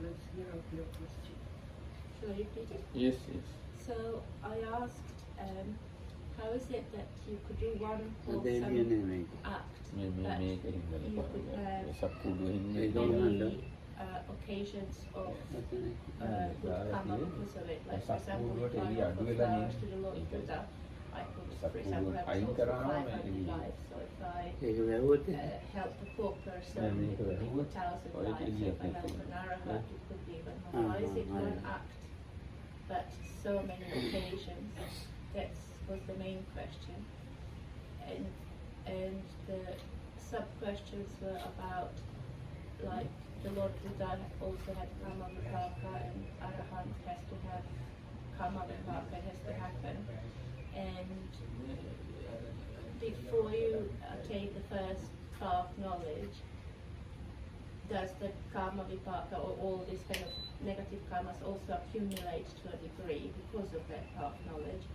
let's hear out your question. Shall I repeat it? Yes, yes. So I asked, how is it that you could do one They wholesome didn't make act, මේ but මේක හින්දා you could have සක්කුඩු හින්දා They don't many know. occasions of Yeah, good yeah, karma yeah. because of it. Like for Some example, food if I what offer area flowers to do the Lord you Buddha, I could, Some for example, food have අයින් souls for කරාම 500 lives. So if I ඒක වැහුවොත් help a poor person, Yeah, it could be yeah. 1,000 Or it lives. is If I yeah, help an arahat, yeah. it could be even more. Why is it Uh-huh, one yeah. act, but so many occasions? That was the main question. And the sub-questions were about, like, the Lord Buddha also had kamma vipaka, and Arahant has to have kamma vipaka, it has to happen. And before you attain the first path knowledge, does the karma vipaka or all these kind of negative karmas also accumulate to a degree because of that path knowledge?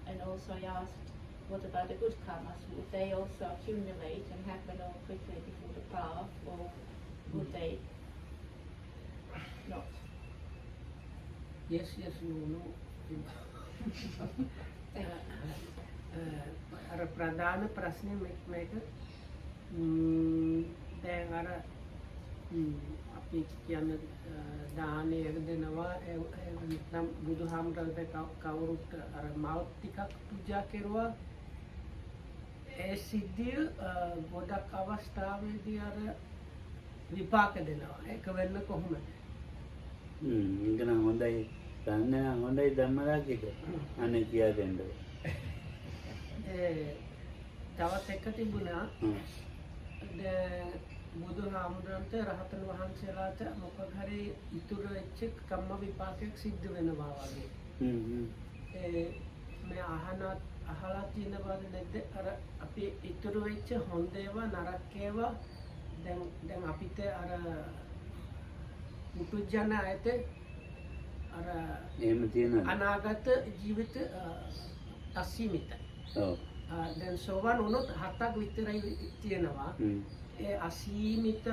And also I asked, what about the good karmas? Would they also accumulate and happen all quickly before the path, or would they not? Yes, no. අර ප්‍රධාන ප්‍රශ්නේ මේක දැන් අර අපි කියන්නේ දානය දෙනවා නැත්නම් බුදුහාමුදුරන්ට කවුරුත් අර මල් ටිකක් පූජා කෙරුවා ඒ සිද්ධිය ගොඩක් අවස්ථාවේදී අර විපාක දෙනවා ඒක වෙන්න කොහොමද ඒක නම් හොඳයි ගන්න නම් හොඳයි ධම්මරාජ එක අනේ කියා දෙන්න තවත් එක තිබුණා දැන් බුදුහාමුදුරන්ට රහතන් වහන්සේලාට මොකක් හරි ඉතුරු වෙච්ච කම්ම විපාකයක් සිද්ධ වෙනවා වගේ. මේ අහලා තියෙනවද නැද්ද අර අපි ඉතුරු වෙච්ච හොඳ ඒවා නරක ඒවා දැන් අපිට අර පුදුජන ඇත අර එහෙම තියෙනවා. අනාගත ජීවිත අසීමිතයි. ඔව්. දැන් සෝවන් වුණොත් 7ක් විතරයි තියෙනවා. ඒ අසීමිත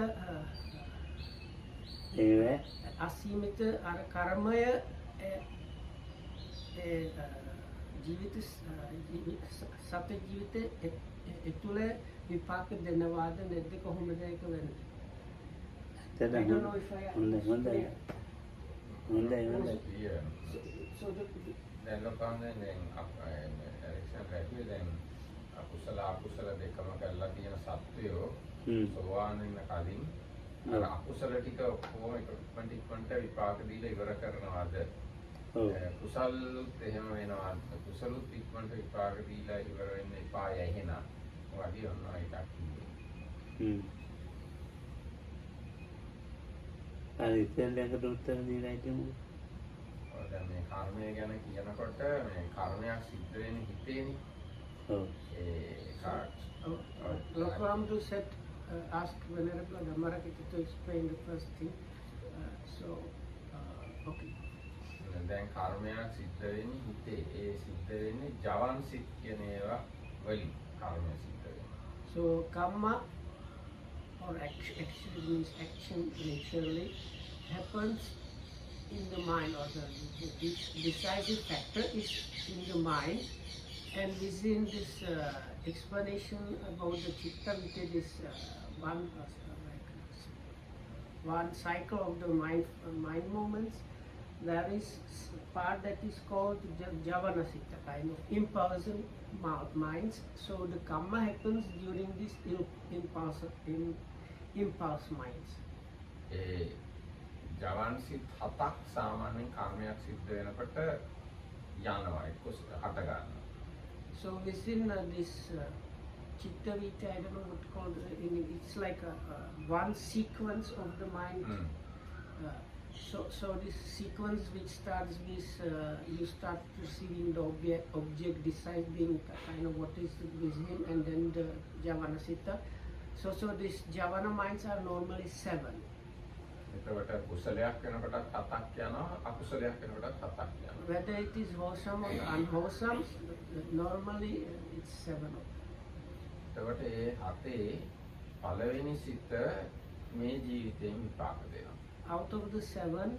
අසීමිත අර කර්මය ජීවිත සත්‍ය ජීවිත එතුළ විපාක දෙනවාද නැද්ද කොහොමද ඒක වෙන්නේ? හොඳයි. So දැන් ලෝකන්නේ දැන් එලෙක්ෂන් රැකුවේ දැන් අකුසල දෙකම කරලා තියෙන සත්වයෝ සෝවාන් වෙන කලින් අර අකුසල ටික කොහොම ඉක්මනට විපාක දීලා ඉවර කරනවාද? කුසල් එහෙම වෙනවා. කුසලුත් ඉක්මනට විපාක දීලා ඉවර වෙන්න එපා යැහෙන. වගේ ඔන්නා එකක් කිව්වේ. හරි ඉතින්කට උත්තර දීලා හිටමු. දැන් මේ කර්මය ගැන කියනකොට මේ කර්මයක් සිද්ධ වෙන්නේ හිතේනේ. ඔව්. Lokamdu said, asked Venerable Dhammarakita to explain the first thing. Okay. දැන් කර්මයක් සිද්ධ වෙන්නේ හිතේ. ඒ සිද්ධ වෙන්නේ ජවන් සිත් කියන ඒවා වලින් කර්මය සිද්ධ වෙනවා. So kamma or action means action naturally happens in the mind, or the decisive factor is in the mind, and within this explanation about the chitta, which is one cycle of the mind movements, there is part that is called javana citta, kind of impulsive minds. So the kamma happens during this impulse minds. ජවන් සිත් 7ක් සාමාන්‍යයෙන් කර්මයක් සිද්ධ වෙනකොට යනවා එක්ක හට ගන්නවා. So within this chitta vita, I don't know what to call it, it's like one sequence of the mind. So this sequence which starts with you start perceiving the object deciding kind of what is within, and then the javana citta. So these javana minds are normally 7. එතකොට කුසලයක් වෙනකොටත් 7ක් යනවා අකුසලයක් වෙනකොටත් 7ක් යනවා. Whether it is wholesome or unwholesome, normally it's 7. එතකොට ඒ 7 පළවෙනි සිත මේ ජීවිතයෙන් විපාක දෙනවා. out of the seven,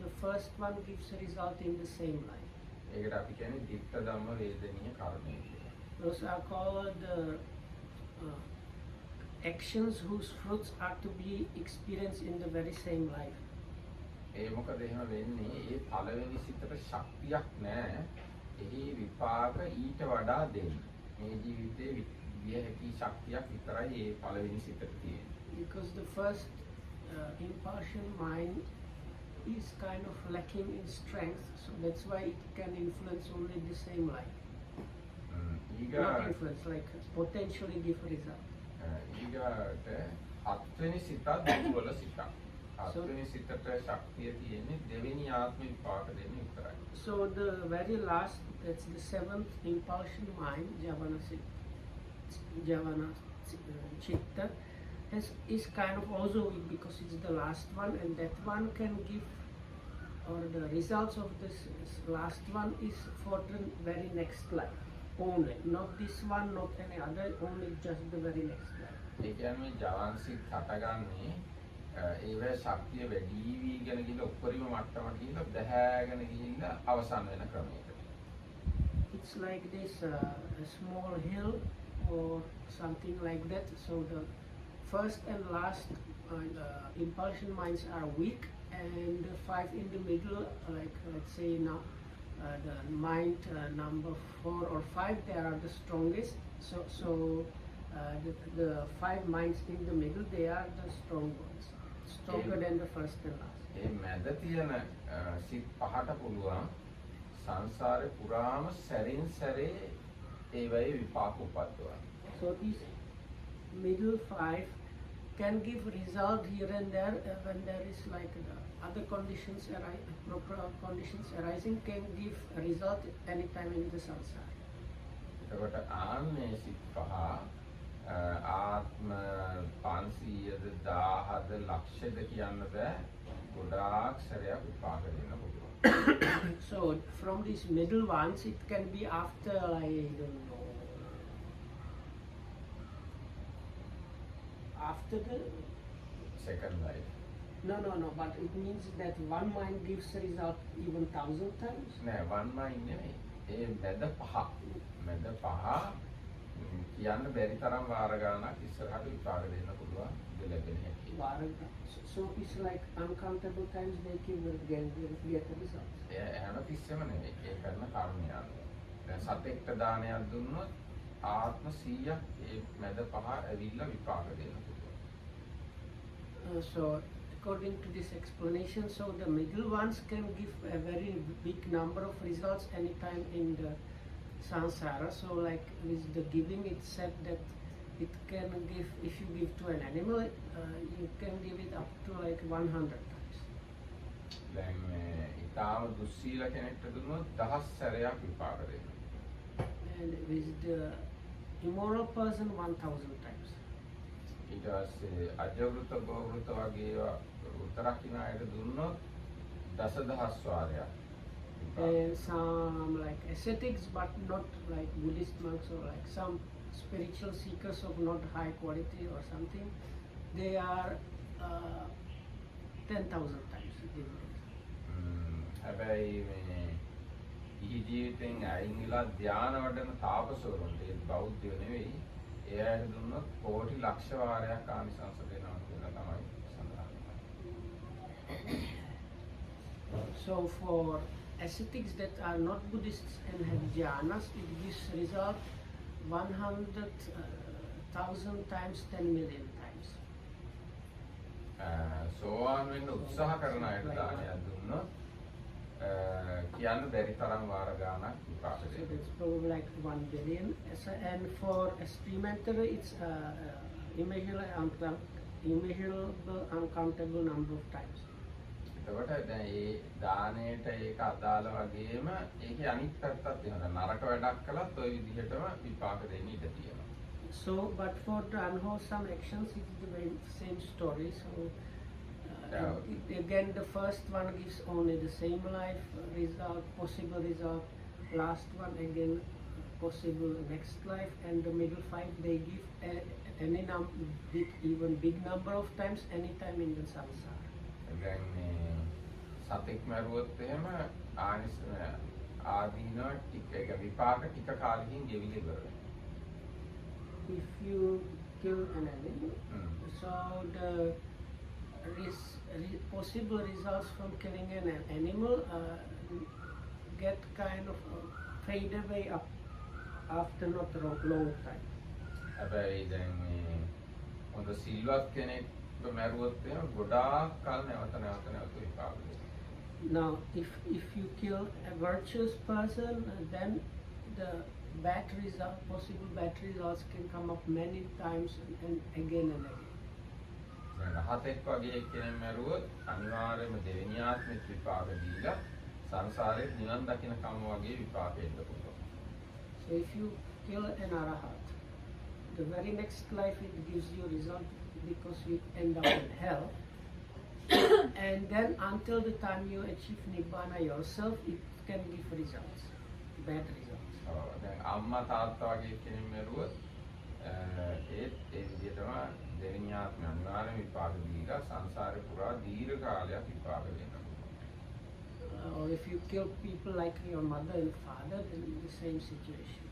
the first one gives a result in the same life. ඒකට අපි කියන්නේ ditta dhamma vedaniya karma කියලා. Those are called actions whose fruits are to be experienced in the very same life. ඒ මොකද එහෙම වෙන්නේ? ඒ පළවෙනි සිතට ශක්තියක් නැහැ. එහි විපාක ඊට වඩා දෙන්න. මේ ජීවිතේ විය හැකි ශක්තියක් විතරයි ඒ පළවෙනි සිතට තියෙන්නේ. Because the first impartial mind is kind of lacking in strength, so that's why it can influence only the same life. Not influence, like potentially give a result. ඊගාට හත්වෙනි සිතත් දුර්වල සිතක්. හත්වෙනි සිතට ශක්තිය තියෙන්නේ දෙවෙනි ආත්ම විපාක දෙන්න විතරයි. So the very last, that's the seventh impulsion mind, Javana Chitta, is kind of also weak because it's the last one, and that one can give, or the results of this last one is for the very next life only, not this one, not any other, only just the very next life. ඒ කියන්නේ ජවන් සිත් හටගන්නේ ඒවැ ශක්තිය වැඩි වීගෙන ගිහින් උපරිම මට්ටමට ගිහින් බැහැගෙන ගිහින් අවසන් වෙන ක්‍රමයකට. It's like this a small hill or something like that. So the first and last impulsion minds are weak, and the five in the middle, like let's say now the mind number 4 or 5, they are the strongest. So the five minds in the middle, they are the strong ones, stronger than the first and last. ඒ මැද තියෙන සිත් පහට පුළුවන් සංසාරේ පුරාම සැරින් සැරේ ඒවැයි විපාක උපද්දවන්න. So these middle 5 can give result here and there when there is like the other conditions proper conditions arising, can give a result anytime in the samsara. එතකොට ආන්නේ සිත් පහ ආත්ම 500ද 1000ද ලක්ෂද කියන්න බෑ. ගොඩාක් සැරයක් විපාක දෙන්න පුළුවන්. So from these middle ones, it can be after, I don't know, after the second life. no, but it means that one mind gives a result even 1,000 times. නෑ one mind නෙමෙයි. ඒ මැද පහ. මැද පහ කියන්න බැරි තරම් වාර ගානක් ඉස්සරහට විපාක දෙන්න පුළුවන් දෙලැබෙන හැටි. So it's like uncountable times they give get the results. ඒ හැම තිස්සෙම නෙමෙයි. ඒ කරන කර්මය අනුව. දැන් සතෙක්ට දානයක් දුන්නොත් ආත්ම 100ක් ඒ මැද පහ ඇවිල්ලා විපාක දෙන්න පුළුවන්. So according to this explanation, so the middle ones can give a very big number of results anytime in the samsara. So like with the giving, it said that it can give, if you give to an animal, you can give it up to like 100 times. දැන් ඊටාම දුස්සීල කෙනෙක්ට දුන්නොත් 1000 සැරයක් විපාක දෙනවා. And with the immoral person, 1,000 times. ඊට පස්සේ අජවෘත ගෝවෘත වගේ උතරක් ඉන අයට දුන්නොත් දසදහස් වාරයක්. And some like ascetics, but not like Buddhist monks, or like some spiritual seekers of not high quality or something, they are 10,000 times given. හැබැයි මේ ඊ ජීවිතෙන් අයින් වෙලා ධානය වඩන තාපසවරුන්ට ඒ බෞද්ධයෝ නෙවෙයි ඒ අයට දුන්නොත් කෝටි ලක්ෂ වාරයක් ආනිසංස දෙනවා කියලා තමයි සඳහන් කරන්නේ. So for ascetics that are not Buddhists and have jhanas, it gives result 100,000 times, 10 million times. සෝවාන් වෙන්න උත්සාහ කරන අයට දානයක් දුන්නොත් කියන්න බැරි තරම් වාර ගානක් විපාක So දෙනවා. it's probably like 1 billion. And for experimenter, it's immeasurable, uncountable number of times. එතකොට දැන් ඒ දාණයට ඒක අදාළ වගේම ඒකේ අනිත් පැත්තත් එහෙම නරක වැඩක් කළත් ওই විදිහටම විපාක දෙන්න ඉඩ තියෙනවා. So, but for the unwholesome actions, it's the very same story. So, again, the first one gives only the same life result, possible result. Last one again, possible next life, and the middle 5 they give any even big number of times, anytime in the samsara. දැන් මේ සතෙක් මැරුවොත් එහෙම ආදීනව ටික එක විපාක ටික කාලෙකින් ගෙවිලි ඉවර වෙනවා. If you kill an animal, so the possible results from killing an animal get kind of fade away after not a long time. හැබැයි දැන් මේ හොඳ සිල්වත් කෙනෙක් මැරුවොත් එහෙම ගොඩාක් කල් නැවත විපාක දෙනවා. Now, if you kill a virtuous person, then the possible bad results can come up many times and again and again. දැන් රහතෙක් වගේ කෙනෙක් මැරුවොත් අනිවාර්යයෙන්ම දෙවෙනි ආත්මෙත් විපාක දීලා සංසාරේ නිවන් දකින්න කම වගේ විපාක එන්න පුළුවන්. So if you kill an arahat, the very next life it gives you result because you end up in hell. And then until the time you achieve nibbana yourself, it can give results, bad results. දැන් අම්මා තාත්තා වගේ කෙනෙක් මැරුවොත් ඒත් ඒ විදිහටම දෙවෙනි ආත්මය අනිවාර්යයෙන් විපාක දීලා සංසාරේ පුරා දීර්ඝ කාලයක් විපාක දෙන්න පුළුවන්. Or if you kill people like your mother and father, then the same situation.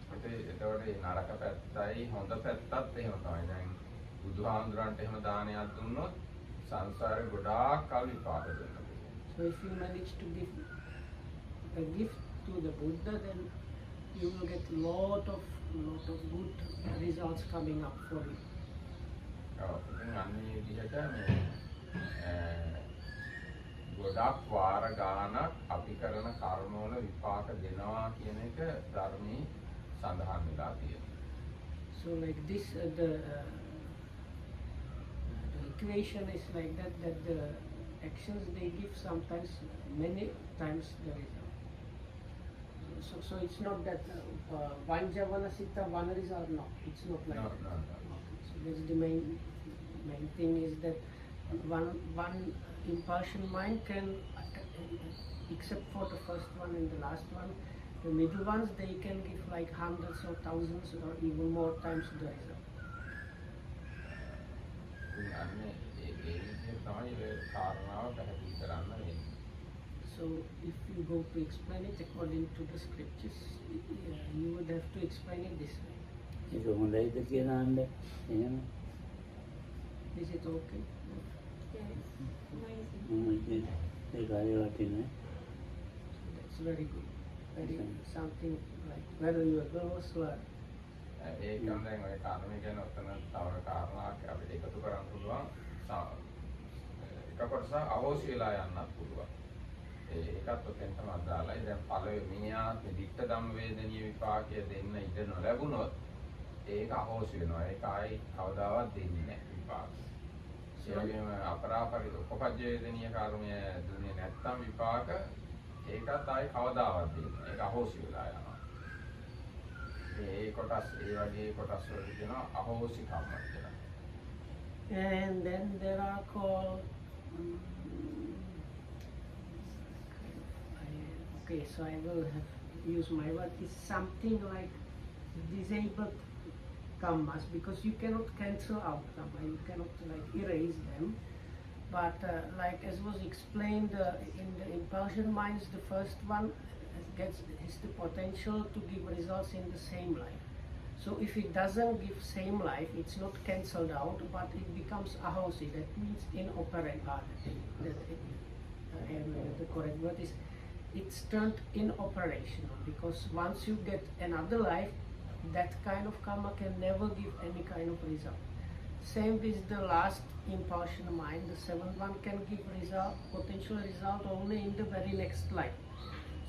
එතකොට ඒ නරක පැත්තයි හොඳ පැත්තත් එහෙම තමයි. දැන් බුදුහාමුදුරන්ට එහෙම දානයක් දුන්නොත් සංසාරේ ගොඩාක් කල් විපාක දෙන්න පුළුවන්. So if you manage to give a gift to the Buddha, then you will get lot of good results coming up for you. ඉතින් අන්නේ විදිහට මේ ගොඩක් වාර ගානක් අපි කරන කර්මවල විපාක දෙනවා කියන එක ධර්මයේ සඳහන් වෙලා තියෙනවා. So like this, the equation is like that the actions they give sometimes many times the result. So it's not that one javana siddha, one result. No, it's not like that. No. So that's the main thing is that one impulsion mind can, except for the first one and the last one, the middle ones they can give like hundreds or thousands or even more times the result. අන්නේ ඒ විදිහට තමයි ඒ කාරණාව පැහැදිලි කරන්න වෙන්නේ. So if you go to explain it according to the scriptures, you would have to explain it this way. ඒක හොඳයිද කියලා අහන්න එහෙම. Is it okay? Yes, amazing. ඒක හරි වටිනේ. That's very good. Very something like valuable also. ඒකම දැන් ඔය කාරණේ ගැන ඔතන තව කාරණාවක් අපිට එකතු කරන්න පුළුවන්. එක කොටසක් අවශ්‍ය වෙලා යන්නත් පුළුවන්. ඒකත් ඔතෙන් තමයි දාලා. දැන් පළවෙනි ආත්මෙ ditta ධම්ම වේදනීය විපාකය දෙන්න ඉඩ නොලැබුණොත් ඒක අවශ්‍ය වෙනවා. ඒක ආයි කවදාවත් දෙන්නේ නැහැ විපාක. ඒ වගේම අපරාපරිත උපපජ්ජ වේදනීය කර්මය දුන්නේ නැත්නම් විපාක ඒකත් ආයි කවදාවත් දෙන්නේ නැහැ. ඒක අවශ්‍ය වෙලා යනවා. ඒ කොටස් ඒ වගේ කොටස් වලට කියනවා අහෝසි කම්ම කියලා. And then there are called okay, so I will have use my word. It's something like disabled kammas, because you cannot cancel out kamma, you cannot like erase them. But like as was explained in the impulsion minds, the first one has the potential to give results in the same life. So if it doesn't give same life, it's not cancelled out, but it becomes ahosi. That means inoperant. The correct word is it's turned inoperational, because once you get another life, that kind of karma can never give any kind of result. Same with the last impulsion mind, the seventh one can give potential result only in the very next life.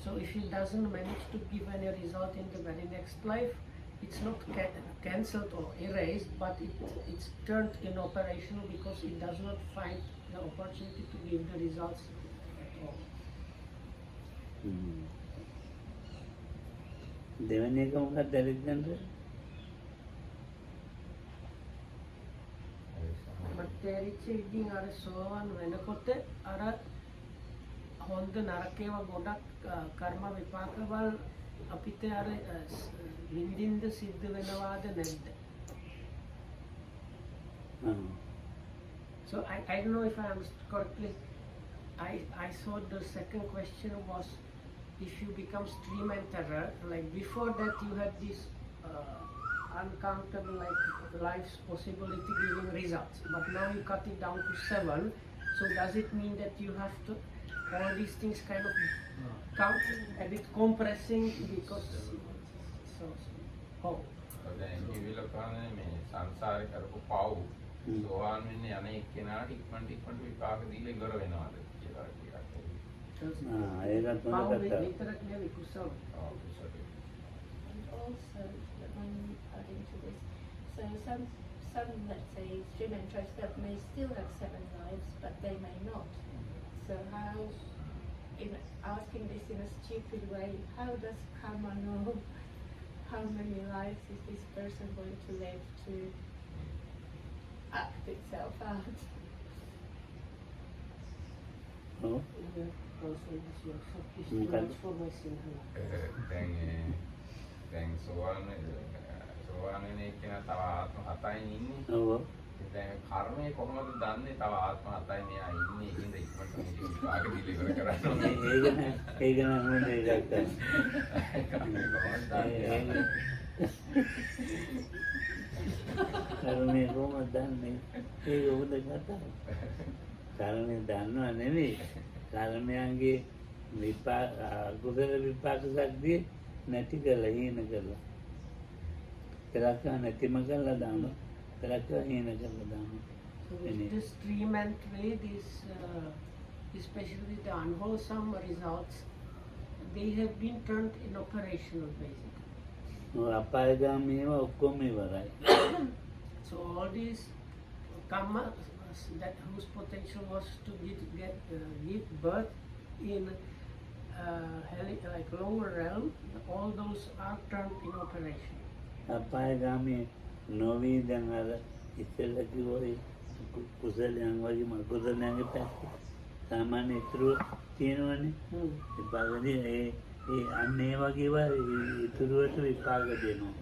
So if it doesn't manage to give any result in the very next life, it's not cancelled or erased, but it's turned inoperational because it does not find the opportunity to give the results at all. දෙවෙනි එක මොකක්ද Alexander? මතේරිච්ච ඉතින් අර සෝවන් වෙනකොට අර හොඳ නරකේව ගොඩක් කර්ම විපාකවල අපිට අර විඳින්න සිද්ධ වෙනවාද නැද්ද? So I don't know if I understood correctly. I thought the second question was if you become stream enterer, like before that you had this uncountable like life's possibility giving results, but now you cut it down to 7. So does it mean that you have to all these things kind of count a bit compressing because so oh. දැන් කිවිල කරන්නේ මේ සංසාරේ කරපු පව් සෝවාන් වෙන්න යන එක්කෙනාට ඉක්මනට විපාක දීලා ඉවර වෙනවාද කියලා ටිකක්. ඒකත් Power හොඳ කතාවක්. විතරක් නෙවෙයි කුසල. And also, when adding to this, so some let's say stream enterers that may still have 7 lives, but they may not. So how, in asking this in a stupid way, how does karma know how many lives is this person going to live to act itself out? ඔව්. Also this workshop is Mm, too much for my Sinhala. දැන් සෝවාන් වෙන එක්කෙනා තව ආත්ම 7යි ඉන්නේ. ඔව්. දැන් කර්මය කොහොමද දන්නේ තව ආත්ම 7යි මෙයා ඉන්නේ ඉතින් ඉක්මනට මේක විපාක දීලා ඉවර කරන්න ඕනේ. ඒක නම් හොඳ එකක් තමයි. කර්මය කොහොමද දන්නේ? කර්මය කොහොමද දන්නේ? ඒක හොඳ කතාවක්. කර්මය දන්නව නෙවෙයි. කර්මයන්ගේ විපාක කුසල විපාක ශක්තිය නැති කරලා හීන කරලා. ඒලක නැතිම කරලා දානවා. ඒලක හීන කරලා දානවා. So with this stream entry, this especially the unwholesome results, they have been turned inoperational basically. අපායගාමීව ඔක්කොම ඉවරයි. So all these kamma that whose potential was to give birth in like lower realm, all those are turned in operation. අපායගාමී නොවී දැන් අර ඉස්සෙල්ලා කිව්වා කුසලයන් වගේම අකුසලයන්ගේ පැත්ත සාමාන්‍ය ඉතුරු තියෙනවනේ. විපාකදී ඒ අන්න ඒ වගේවා ඉතුරුවට විපාක දෙනවා.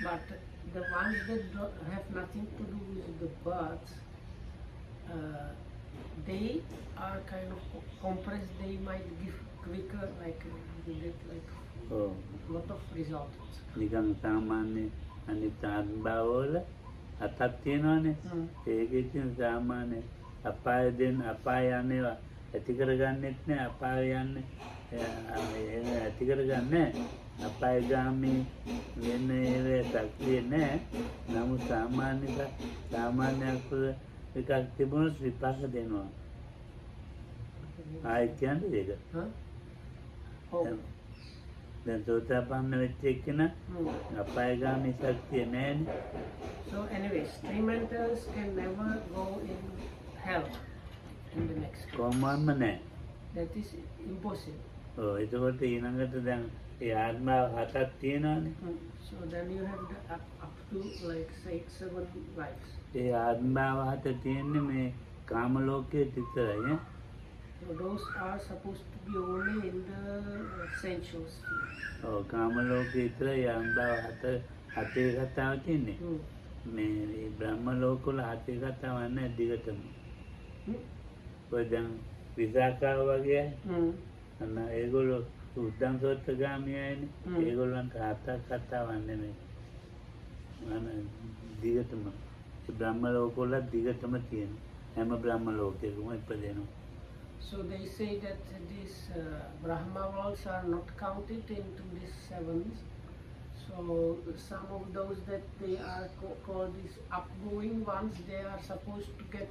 But the ones that have nothing to do with the birth, they are kind of compressed. They might give quicker, like you get like ඔව්. lot of results. නිකන් සාමාන්‍ය අනිත් ආත්මභාවවල හතක් තියෙනවානේ. ඒක ඉතින් සාමාන්‍ය අපාය යන්නේවා ඇති කරගන්නෙත් නෑ. අපාය යන්නේ ඇති කරගන්නේ අපායගාමී වෙන ඒවේ ශක්තිය නෑ. නමුත් සාමාන්‍ය අකුසල එකක් තිබුණොත් විපාක දෙනවා. ආයෙත් කියන්නේ ඒක. Oh. දැන් සෝතාපන්න වෙච්ච එක්කෙනා අපායගාමී ශක්තිය නෑනේ. So anyway, stream enterers can never go in hell in the next. කොහොමත්ම නෑ. That is impossible. ඔව්. එතකොට ඊළඟට දැන් ඒ ආත්මාව හතක් තියෙනවානේ. So then you have the up to like 6-7 lives. ඒ ආත්මාව හත තියෙන්නේ මේ කාම ලෝකයේ විතරයි. So those are supposed to be only in the sensual sphere. ඔව්. කාම ලෝකයේ විතරයි ආත්මාව හතේ කතාව තියෙන්නේ. මේ බ්‍රහ්ම ලෝකවල හතේ කතාවක් නැහැ දිගටම. ඔය දැන් විසාකාව වගේ අන්න ඒගොල්ලෝ උද්දම් සෝත්ගාමී අයනේ. ඒගොල්ලන්ට හතක් කතාවක් නෙමෙයි. අන්න දිගටම බ්‍රහ්ම ලෝකවල දිගටම තියෙන හැම බ්‍රහ්ම ලෝකයකම ඉපදෙනවා. So they say that these Brahma worlds are not counted into these 7s. So some of those that they are called these upgoing ones, they are supposed to get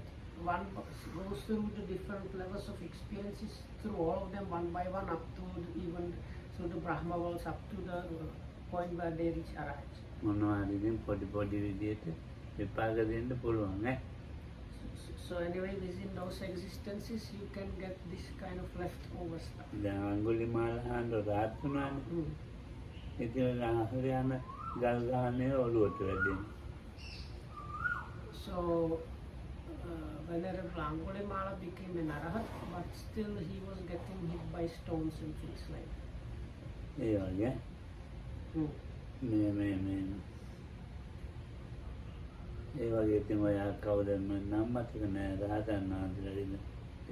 goes through the different levels of experiences through all of them one by one up to even so the Brahma worlds up to the point where they reach Arahant. මොනවාද ඉතින් පොඩි විදියට විපාක දෙන්න පුළුවන් නේ. So anyway, within those existences, you can get this kind of leftover stuff. දැන් අඟුලිමාල හාමුදුරුවෝ රහත් වුණානේ. ඉතින් අහර යන ගල් ගහන්නේ ඔළුවට වැදෙනවා. So Venerable Angulimala became an arahat, but still he was getting hit by stones and things like that. ඒ වගේ මේ ඒ වගේ ඉතින් ඔයා කවුද මම නම් මතක නෑ රහතන් වහන්සේලා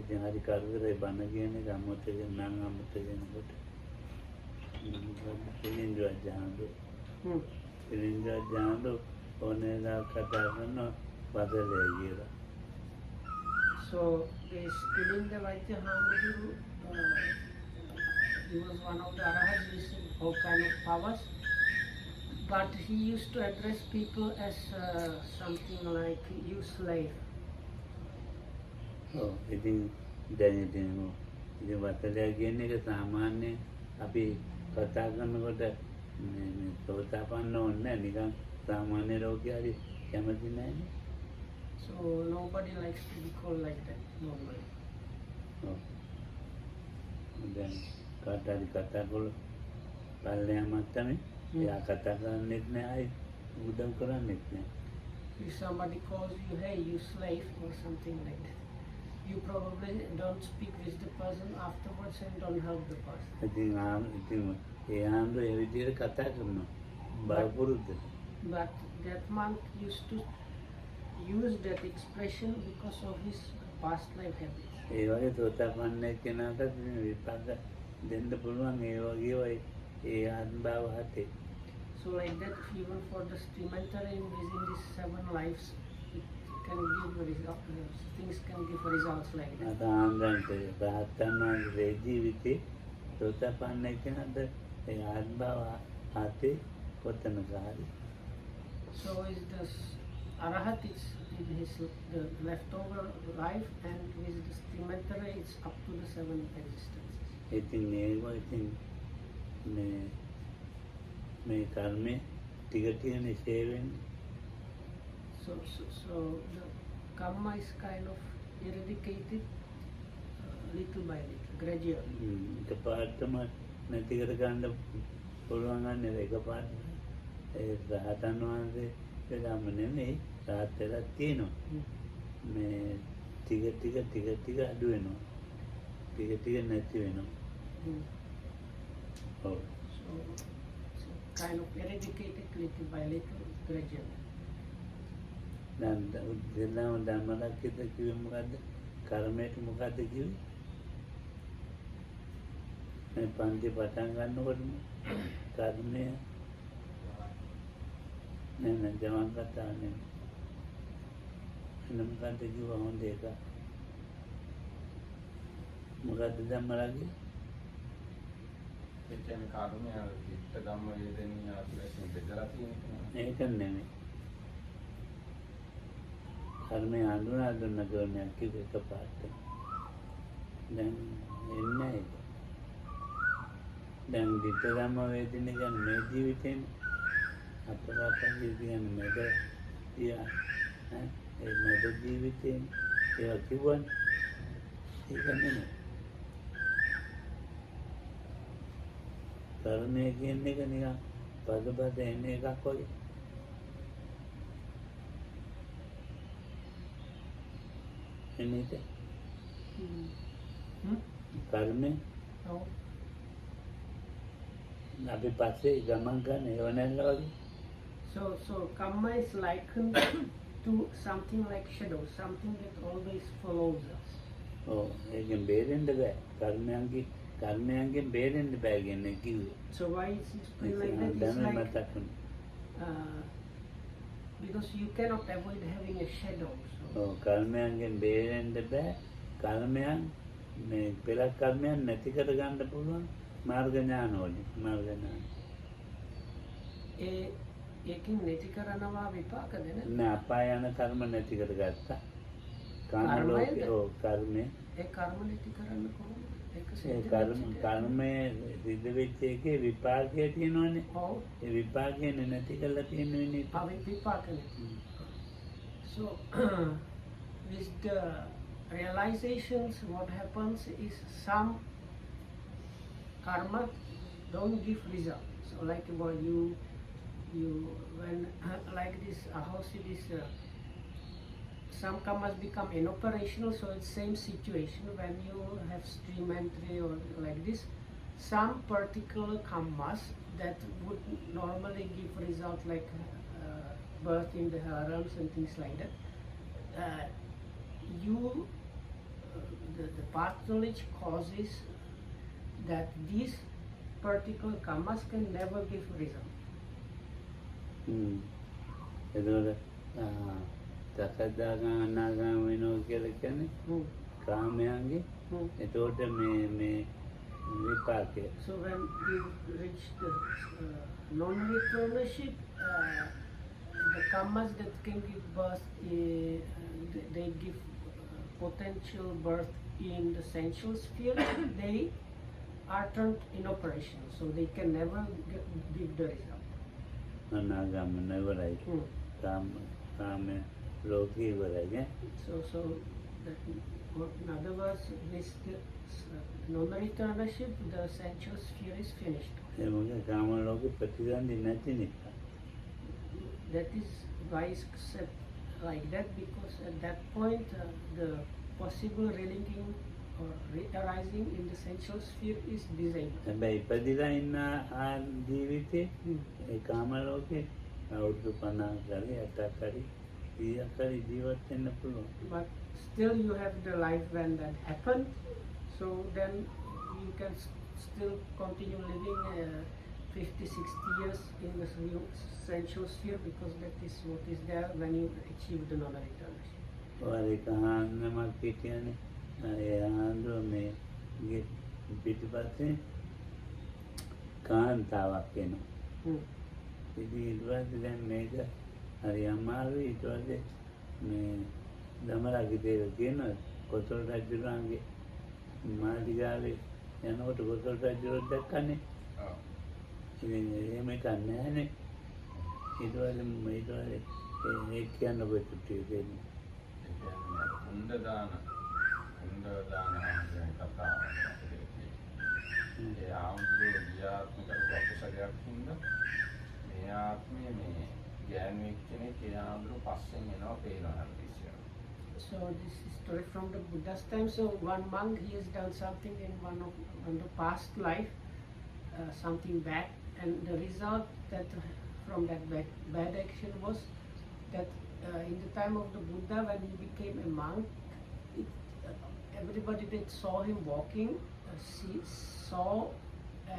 ඉතින් හරි කරදරේ බණ කියන එක අමතක නම් අමතක වෙනකොට පිළිඳුවක් ජානදු පිළිඳුවක් ජානදු ඕනෑදා කතා කරනවා බදලේ කියලා. So this Pilinda Vaidya Hamaguru, he was one of the arahats with all kind of powers, but he used to address people as something like you slave. ඔව් ඉතින් දැන් ඉතින් වතලයා කියන එක සාමාන්‍ය අපි කතා කරනකොට මේ සෝතාපන්න ඕනේ නිකන් සාමාන්‍ය ලෝකයේ හරි කැමති නැහැ. So nobody likes to be called like that normally. ඔව් දැන් කාටරි කතා කළොත් පල්ලෙහා මත්තනේ එයා කතා කරන්නේත් නැහැ උදව් කරන්නේත් නැහැ. If somebody calls you, hey, you slave or something like that, you probably don't speak with the person afterwards and don't help the person. ඉතින් ඒ ආන්දෝ ඒ විදිහට කතා කරනවා බරපුරුද්ද. But that monk used to use that expression because of his past life habits. ඒ වගේ සෝතාපන්න කෙනාට විපාක දෙන්න පුළුවන් ඒ වගේ ඒ ආත්මභාව හතේ. So like that, even for the streamentary within these 7 lives, it can give things can give results like that. අදාංගන්ට රහතන් වහන්සේ ජීවිතේ සෝතාපන්න කෙනාට ඒ ආත්මභාව හතේ කොතනක හරි. So is this arahat is in his the leftover life, and with the streamentary it's up to the 7 existences. ඉතින් ඒක ඉතින් මේ කර්මය ටික ටික නිශ්චය වෙන්නේ. So the kamma is kind of eradicated little by little, gradually. එකපාරටම නැති කර ගන්න පුළුවන් ගන්න එකපාරට ඒ රහතන් වහන්සේ වෙලාම නෙමෙයි රහත් වෙලා තියෙනවා. මේ ටික ටික අඩු වෙනවා. ටික ටික නැති වෙනවා. ඔව්. So kind of eradicated little by little, gradually. දැන් දෙන්නම ධම්මලක්කිත කිව්වේ මොකද්ද? කර්මයට මොකද්ද කිව්වේ? මේ පන්ති පටන් ගන්නකොටම කර්මය නෑ ජවන් කතා නෙමෙයි. එන්න මොකද්ද කිව්වා හොඳ එක. මොකද්ද ධම්මලක්කිත? ඒ කියන්නේ කර්මය චිත්ත ධම්ම වේදනීය ආශ්‍රයෙන් බෙදලා තියෙන එක. ඒක නෙමෙයි. කර්මය හඳුනා දුන්න ගෝණයක් කිව්ව එකපාරට. දැන් එන්නේ ඒක. දැන් චිත්ත ධම්ම වේදනීය කියන්නේ මේ ජීවිතේනේ. අපරාපරි කියන්නේ මේක ඒ මැද ජීවිතේනේ. ඒක කිව්වනේ. ඒක නෙමෙයි. කර්මය කියන එක නිකන් පදපද එන එකක් වගේ. එන්නේ කර්මය Oh. අපි පස්සේ ගමන් ගන්න ඒව නැල්ල වගේ. So kamma is likened to something like shadow, something that always follows us. ඔව් ඒකෙන් බේරෙන්න බෑ. කර්මයන්ගෙන් බේරෙන්න බෑ කියන්නේ කිව්වේ. So why is it explained like that? It's දැන් like, මතක් වුණා. because you cannot avoid having a shadow. So ඔව් කර්මයන්ගෙන් බේරෙන්න බෑ. කර්මයන් මේ පෙරක් කර්මයන් නැති කර ගන්න පුළුවන් මාර්ග ඥාන වලින්. මාර්ග ඥාන. ඒකින් නැති කරනවා විපාක දෙන. නෑ අපාය යන කර්ම නැති කරගත්තා. කාම කර්මයද? ලෝකේ ඔව් කර්මය. ඒ කර්ම නැති කරන්න කොහොමද? ඒක ඒ සිද්ධ කර්මය සිද්ධ වෙච්ච එකේ විපාකය තියෙනවනේ. ඔව්. ඒ විපාකය නැති කරලා තියෙන වෙන්නේ. විපාක නැති. So with the realizations, what happens is some karma don't give result. So like about you when like this house it is some karmas become inoperational, so it's same situation when you have stream entry or like this. Some particular karmas that would normally give result like birth in the harems and things like that, the path knowledge causes that these particular kammas can never give result. එතකොට සකදාගාම අනාගාම වෙනවා කියලා කියන්නේ කාමයන්ගේ එතකොට මේ විපාකය. So when you reach the non-returnership, the kammas that can give birth, they give potential birth in the sensual sphere, they are turned in operation, so they can never give the result. අනාගාම නවරයි. කාම ලෝකේ ඉවරයි. So that, in other words, this non-returnership, the sensual sphere is finished. ඒ මොකද කාම ලෝකේ ප්‍රතිසන්දි නැති නිසා. That is why it's said like that, because at that point the possible relinking or arising in the sensual sphere is disabled. හැබැයි ඉපදිලා ඉන්න ජීවිතේ ඒ කාම ලෝකේ අවුරුදු 50 හරි 60 හරි 100 හරි ජීවත් වෙන්න පුළුවන්. But still you have the life when that happened, so then you can still continue living 50-60 years in the sensual sphere, because that is what is there when you achieve the non-returnership. ඔය කහන්නමක් පිටියනේ ඒ ආන්දෝ මේ පිටිපස්සේ කාන්තාවක් එනවා. ඉතින් ඊට පස්සේ දැන් මේක හරි අමාරුයි. ඊට පස්සේ මේ දමරාගේ දේව කියනවා කොසල් රජුගේ මාලිගාවේ යනකොට කොසල් රජුව දැක්කනේ. ඉතින් එහෙම එකක් නැහැනේ. ඊට පස්සේ ඒ කියන්න බෙටුටිය දෙන්නේ. උන්දදාන ආන්දරේ කතාව. ඒ ආන්දරේ ගියාත්මක අපසරයක් හින්දා මේ ආත්මයේ මේ ගෑනුවෙක් කෙනෙක් ඒ ආන්දර පස්සෙන් එනවා පේනවා හැමතිස්සෙම. So this is story from the Buddha's time. So one monk, he has done something in one of the past life, something bad, and the result that from that bad action was that in the time of the Buddha, when he became a monk, everybody that saw him walking saw a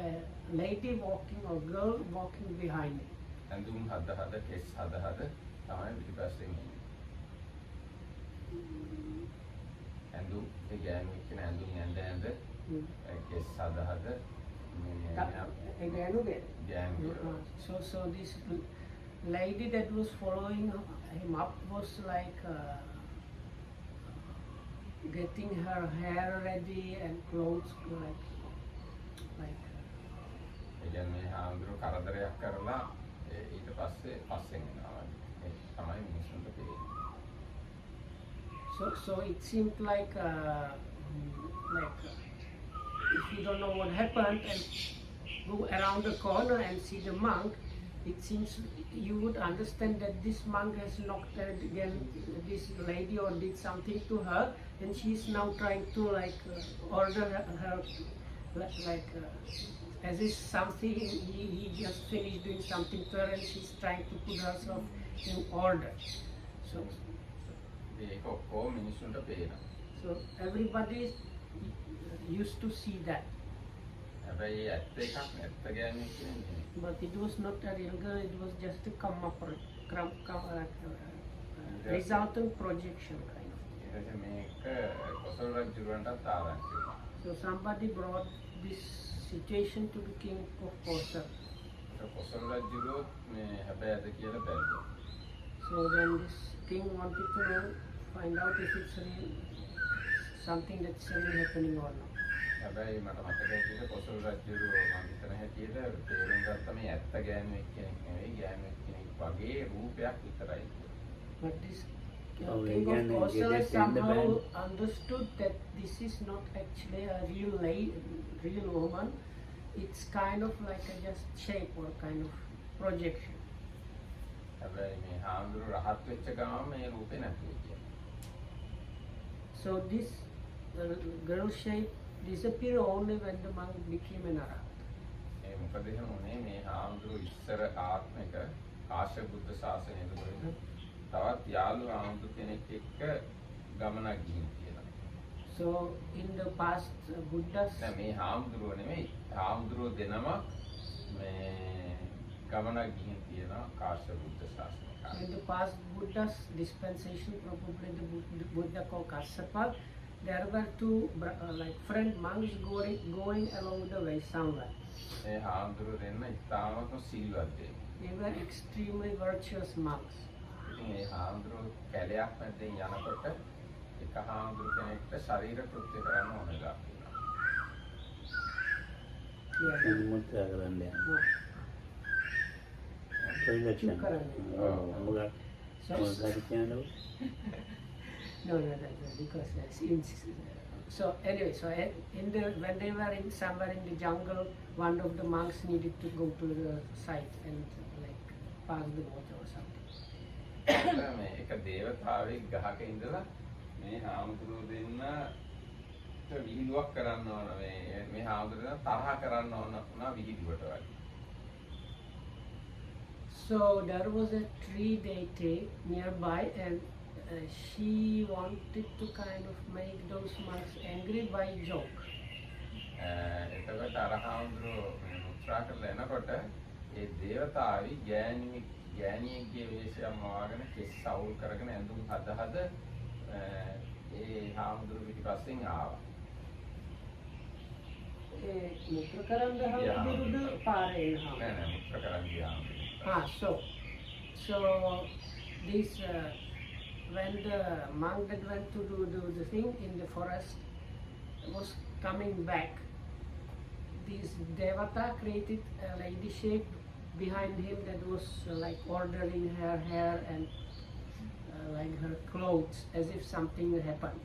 lady walking or girl walking behind him. ඇඳුම් හද කෙස් හද තමයි පිටිපස්සෙන් ඉන්නේ. ඇඳුම් ඒ ගෑනුවෙක් කෙන ඇඳුම් ඇඳ කෙස් හද So this lady that was following him up was like getting her hair ready and clothes like ඒ කියන්නේ ආන්දර කරදරයක් කරලා ඊට පස්සේ පස්සෙන් එනවා. ඒ තමයි මිනිස්සුන්ට පේන්නේ. So it seemed like if you don't know what happened and go around the corner and see the monk, it seems you would understand that this monk has knocked again this lady or did something to her, and she's now trying to order her as if something he just finished doing something to her and she's trying to put herself in order. So ඒක ඔක්කොම මිනිස්සුන්ට පේනවා. So everybody used to see that. හැබැයි ඇත්ත එකක් නැත්ත ගෑනුවෙක් කියන්නේ. But it was not a real girl, it was just a resultant projection kind of. ඊට මේක කොසල් රජුරන්ටත් ආරංචි වුණා. So somebody brought this situation to the king of Kosa. Kosala රජුරෝ මේ හැබැයිද කියලා බැලුවා. So then this king wanted to find out if it's really something that's really happening or not. හැබැයි මට මතකයි කියලා කොසල් රජුරෝ මම හිතන හැටියට තේරුම් ගත්ත මේ ඇත්ත ගෑනුවෙක් කෙනෙක් නෙවෙයි ගෑනුවෙක් කෙනෙක් වගේ රූපයක් විතරයි. But this king of Kosala somehow understood that this is not actually a real woman. It's kind of like a just shape or kind of projection. හැබැයි මේ හාමුදුරු රහත් වෙච්ච ගමන් මේ රූපේ නැති වෙච්චා. So this girl shape disappeared only when the monk became an Arhat. ඒ මොකද එහෙම උනේ මේ හාමුදුරු ඉස්සර ආත්මික කාශ්‍යප බුද්ධ ශාසනයද කොහෙද තවත් යාළු ආමතු කෙනෙක් එක්ක ගමනක් ගිහින් තියෙනවා. So in the past, Buddhas. නෑ මේ හාමුදුරුවෝ නෙමෙයි. හාමුදුරුවෝ දෙනම මේ ගමනක් ගිහින් තියෙනවා කාශ්‍යප බුද්ධ ශාසනය. In the past Buddha's dispensation, probably the Buddha called Kassapa, there were two like friend monks going along the way somewhere. මේ හාමුදුරුවෝ දෙන්න ඉතාමත්ම සිල්වත් දෙයක්. They were extremely virtuous monks. ඉතින් මේ හාමුදුරුවෝ කැලයක් මැදින් යනකොට එක හාමුදුරු කෙනෙක්ට ශරීර කෘත්‍ය කරන්න ඕන වෙලා තියෙනවා. Yeah. මුත්‍රා කරන්න යනවා. No. ප්‍රයෝජන. මොකක්ද? මොකක්ද කියන්නේ? No, because so anyway, so in the when they were in somewhere in the jungle, one of the monks needed to go to the site and like pass the water or something. මේ එක දේවතාවෙක් ගහක ඉඳලා මේ හාමුදුරුවෝ දෙන්න විහිළුවක් කරන්න ඕන මේ හාමුදුරුවෝ තරහ කරන්න ඕන වුණා විහිළුවට වගේ. So there was a tree deity nearby, and she wanted to kind of make those monks angry by joke. එතකොට අර හාමුදුරුවෝ මුත්‍රා කරලා එනකොට ඒ දේවතාවි ගෑණියෙක්ගේ වේශයම වවාගෙන කෙස් සවුල් කරගෙන ඇඳුම් හද ඒ හාමුදුරුවෝ පිටිපස්සෙන් ආවා. මුත්‍ර කරන්න හාමුදුරුවෝ පාරේ එනවා. නෑ මුත්‍රා කරන් ගියා. So this when the monk that went to do the thing in the forest was coming back, this devata created a lady shape behind him that was like ordering her hair and like her clothes as if something happened,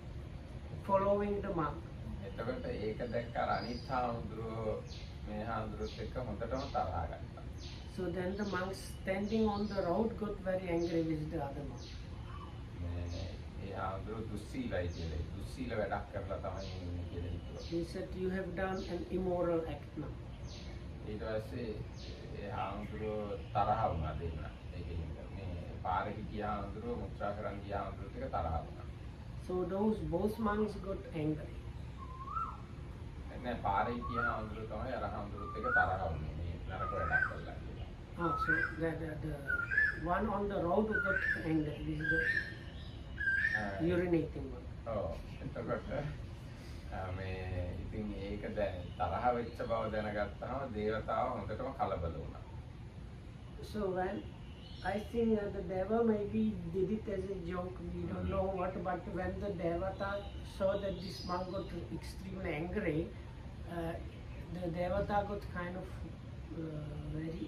following the monk. එතකොට ඒක දැක්ක අර අනිත් හාමුදුරුවෝ මේ හාමුදුරුවොත් එක්ක හොඳටම තරහා ගත්තා. So then the monks standing on the road got very angry with the other monk. ඒ හාමුදුරුවෝ දුස්සීලයි කියලා. දුස්සීල වැඩක් කරලා තමයි ඉන්නේ කියලා හිතුවා. He said, "You have done an immoral act now." ඊට පස්සේ ඒ හාමුදුරුවෝ තරහ වුණා දෙන්න. ඒකෙන් මේ පාරේ හිටිය හාමුදුරුවෝ මුත්‍රා කරන් ගිය හාමුදුරුවොත් එක තරහ වුණා. So those both monks got angry. නෑ පාරේ හිටිය හාමුදුරුවෝ තමයි අර හාමුදුරුවොත් එක තරහ වුණේ. මේ නරක වැඩක් කළා කියලා. So the one on the road got angry. This is the urinating one. ඔව් එතකොට මේ ඉතින් ඒක දැන් තරහ වෙච්ච බව දැනගත්තාම දේවතාව හොඳටම කලබල වුණා. So when I think the devil maybe did it as a joke, we don't know what, but when the devata saw that this monk got extremely angry, the devata got kind of very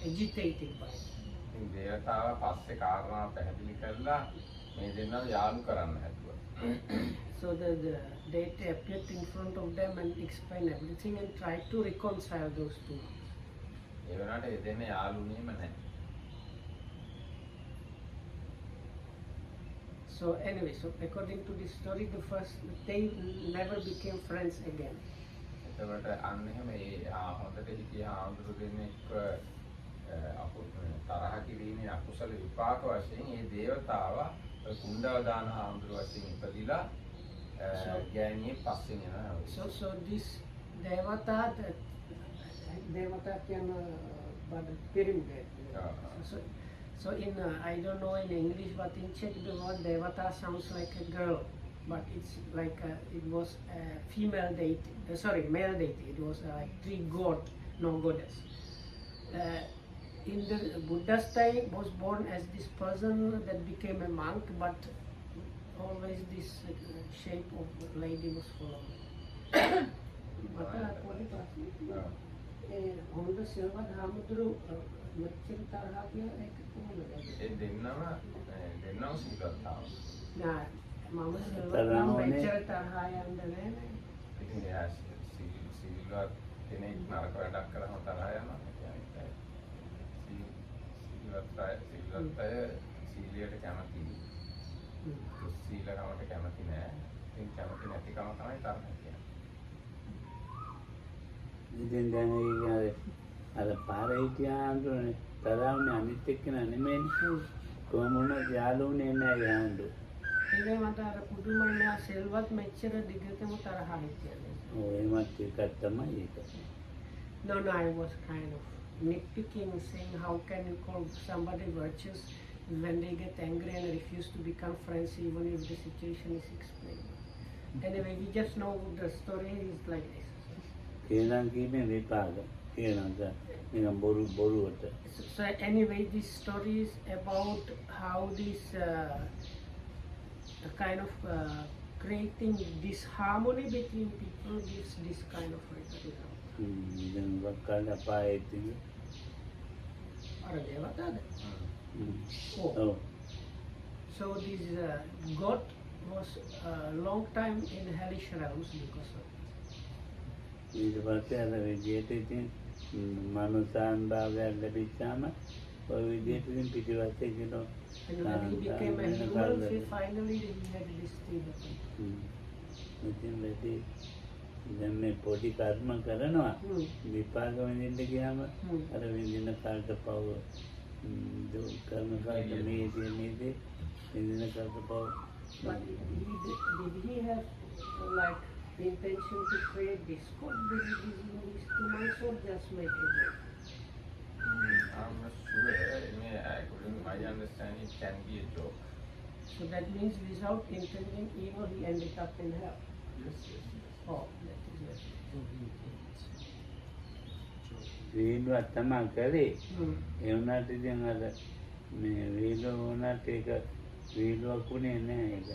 agitated by it. ඉතින් දේවතාව පස්සේ කාරණා පැහැදිලි කරලා මේ දෙන්නව යාළු කරන්න හැදුවා. So the deity appeared in front of them and explained everything and tried to reconcile those two. ඒ වුණාට ඒ දෙන්න යාළුුනේම නැහැ. So anyway, so according to this story, they never became friends again. එතකොට අන්න එහෙම ඒ හොඳට හිටිය හාමුදුරු දෙන්නෙක්ව තරහ කිරීමේ අකුසල විපාක වශයෙන් ඒ දේවතාව කුණ්ඩවදාන හාමුදුරු වශයෙන් ඉපදිලා ගෑණියේ පස්සෙන් යනවා. So this devata can pyramid. So in I don't know in English, but in Czech the word devata sounds like a girl, but it's like it was a female deity. Male deity. It was like three god, no goddess. In the Buddha's time, was born as this person that became a monk, but always this shape of lady was following. Honda Silva Hamudru මෙච්චර තරහා කියලා ඒක කොහොමද? ඒ දෙන්නම සිල්වත් තාම. නෑ මම සිල්වත් මෙච්චර තරහා යන්න නෑ. ඉතින් එයා සිල්වත් කෙනෙක් නරක වැඩක් කරාම තරහා යනවා. සිල්වත් අය සීලියට කැමති. සීලකමට කැමති නෑ. ඉතින් කැමති නැතිකම තමයි තරහ කියන්නේ. ඉතින් දැන් අර පාර හිටියා හඳුනේ තරවුනේ අනිත් එක්කෙනා නෙමෙයිනේ. කොහොම වුණත් යාළුවනේ නෑ යාළුවෝ. ඒකයි මට අර පුදුමයි මෙයා සෙල්වත් මෙච්චර දිගටම තරහ හිටියද. ඔය එමත් එකක් තමයි ඒක. No, I was kind of nitpicking, saying how can you call somebody virtuous when they get angry and refuse to become friends even if the situation is explained. Anyway, we just know the story is like this. කේලම් කීමේ විපාක. කේලම් නිකන් බොරුවට. So anyway, this story is about how this kind of creating this harmony between people gives this kind of result. දැන් වක්කාල අපායේ තියෙන. අර දේවතාවද? ඔව්. So this god was a long time in hellish realms because of ඊට පස්සේ අර විදියට ඉතින් මනුසාන් භාවයක් ලැබිච්චාම ඔය විදියට ඉතින් පිටිවස්සේ කියනවා. and when he became a human, finally he had this thing happen. ඉතින් වැඩි දැන් මේ පොඩි කර්ම කරනවා විපාක විඳින්න ගියාම අර විඳින කාලට පව කර්ම කාලට මේ විඳින කාලට පව. But did he have like the intention to create this god? Did he use these two months or just make it work? I'm not sure. According to my understanding, it can be a joke. So that means without intending evil, he ended up in hell. Yes, yes, yes. Oh, that is it. වීඩුවක් තමයි කරේ. ඒ වුණාට ඉතින් අර මේ වීඩුව වුණාට ඒක වීඩුවක් උනේ නෑ ඒක.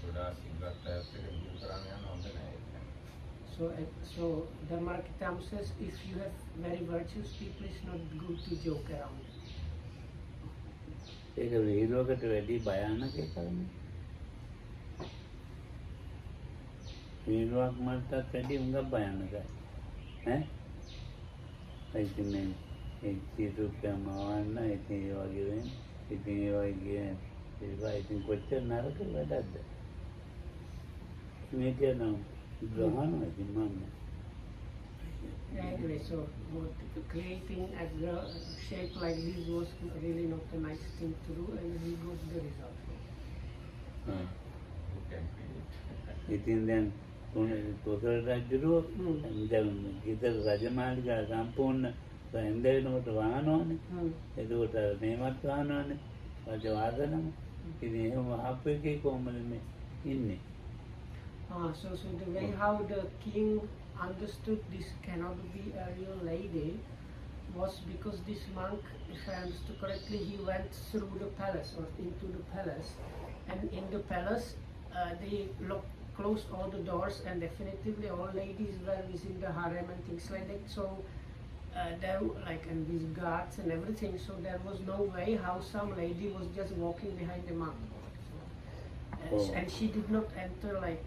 Sudah singkat film kerana yang nonton itu. So Dharmakirtam says if you have very virtuous people, it's not good to joke around. ඒක වීඩුවකට වැඩි භයානක එකක්නේ. වීඩුවක් මටත් වැඩි උඟක් භයානකයි. ඉතින් මේ ඒ සිතුකම වන්න ඉතින් ඒ වගේ වෙන ඉතින් ඒ වගේ ඒවා ඉතින් කොච්චර නරක වැඩක්ද මේ කියනවා ග්‍රහණය ඉතින් මම Anyway, so creating a shape like this was really not a nice thing to do, and he got the result. You can feel it. ඉතින් දැන් තොසල රජුරෝ දැන් ගෙදර රජමාලිගා සම්පූර්ණ ඇඳ වෙනකොට වහනවනේ. එතකොට මේවත් වහනවනේ. රජ වාදනම. ඉතින් එහෙම වහපු එකේ කොහමද මේ ඉන්නේ? So the way how the king understood this cannot be a real lady was because this monk, if I understood correctly, he went through the palace or into the palace, and in the palace they closed all the doors, and definitively all ladies were within the harem and things like that. So there like and these guards and everything. So there was no way how some lady was just walking behind the monk, and she did not enter like.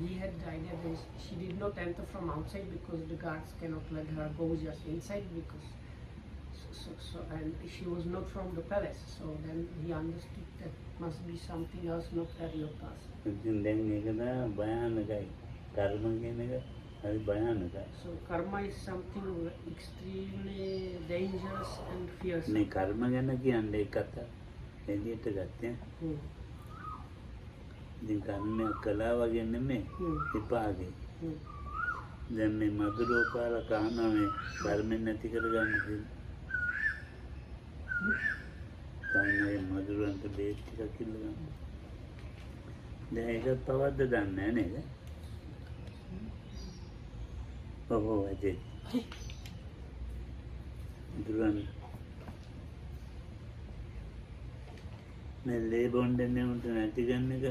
He had the idea that she did not enter from outside because the guards cannot let her go just inside because and she was not from the palace. So then he understood that must be something else, not a real person. ඉතින් දැන් ඒක තමයි භයානකයි. කර්ම කියන එක හරි භයානකයි. So karma is something extremely dangerous and fierce. මේ කර්ම ගැන කියන්නේ ඒකත් එළියට ගත්තේ. ඉතින් කර්මයක් කළා වගේ නෙමෙයි විපාකේ. දැන් මේ මధుරෝ කාලා කහනවා මේ කර්මෙන් නැති කරගන්න තියෙන. තමයි මధుරන්ට බේත් ටිකක් ඉල්ලගන්න. දැන් ඒක තවද්ද දන්නේ නැහැ නේද? ඔව් ඇයි. මధుරන් මේ ලේබොන්ඩන්නේ උන්ට නැති ගන්න එක